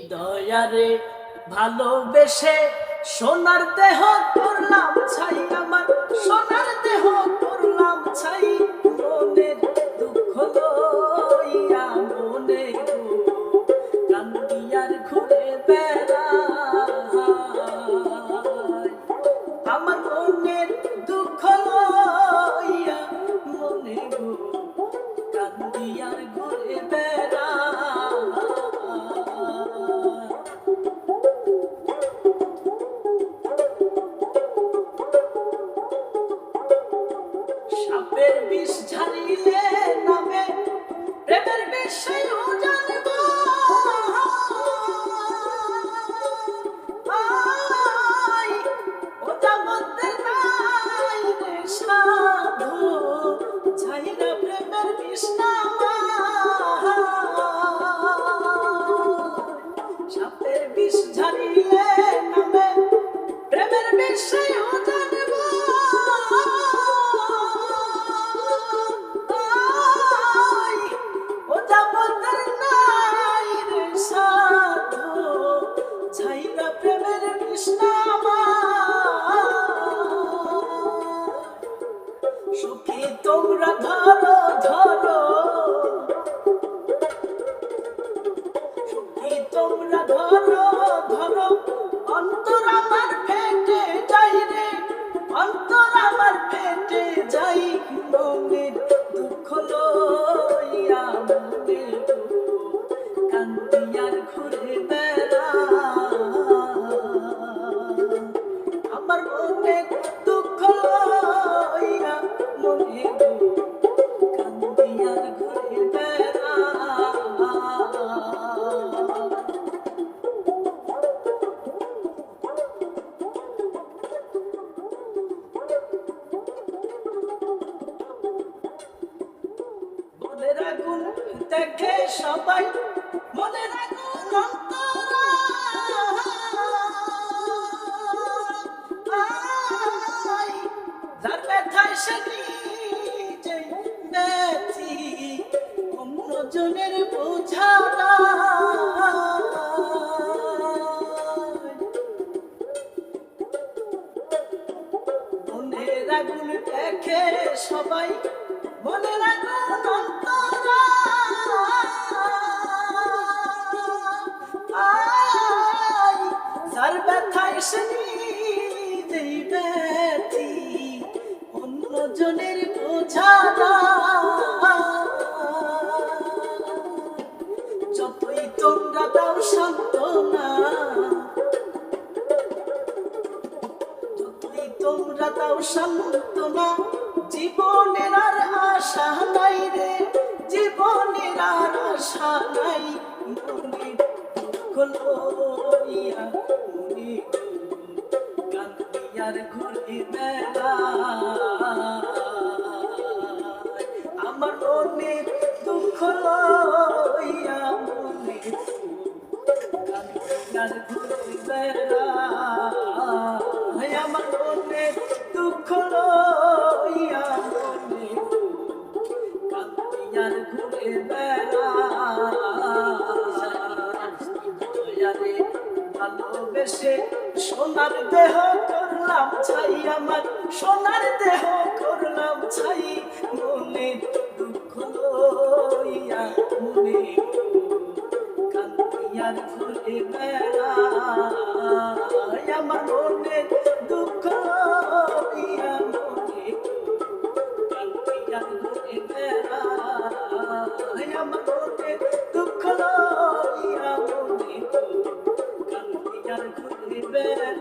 দয়ারে ভালোবেসে সোনার দেহ করলাম ছাই, আমার সোনার দেহ করলাম ছাই, মনের দুঃখ লইয়া মনে কান্দিয়ার ঘুরে বেড়াই। আমার মনের দুঃখ লইয়া মনে কান্দিয়ার ঘুরে বেড়াই। সাপের বিষ ঝাড়িলে নামে প্রেমের বিষয় জানব, ওটা মধ্যে নাই রে সাধু ছাইরা প্রেমের বিষ সাপের বিষ ঝাড়িলে নামে প্রেমের বিষয় জানব, প্রেমের সুখী তোমরা ধরো ধরো, সুখী তোমরা ধরো ধরো, অন্তর আমার ফেটে যাই রে, অন্তর আমার ফেটে যাই, মনের দুঃখ লইয়া মনে কান্দিয়ার ঘুরে আমার মনে দুঃখ লইয়া মনে কান্দিয়ার ঘুরে মনের আগুন দেখে সবাই, মনের আগুন অন্তরা, যার ব্যথায় সে নিজে ব্যথি, অন্যজনের বোঝা মনের আগুন দেখে সবাই, মনের আগুন অন্তরা, যার ব্যথায় সে নিজেই ব্যথি, অন্যজনের বোঝা যতই তোমরা দাও সান্ত্বনা, যতই তোমরা দাও সান্ত্বনা, জীবনের আর আশা নাই রে, জীবনের আর আশা নাই, মনের দুঃখ লইয়া মনে কান্দিয়ার ঘুরে বেড়াই। আমার মনের দুঃখ লইয়া মনে কান্দিয়ার ঘুরে বেড়াই। আমার মনের দুঃখ লইয়া মনে কান্দিয়ার ঘুরে বেড়াই। ভালোবেসে সোনার দেহ করলাম ছাই, আমার সোনার দেহ করলাম ছাই, মনে দুঃখ লইয়া মনে কান্দিয়ার ঘুরে বেড়াই। আমার মনে দুঃখ লইয়া মনে কান্দিয়ার ঘুরে বেড়াই। আমার মনে দুঃখ লইয়া মনে কান্দিয়ার ঘুরে বেড়াই।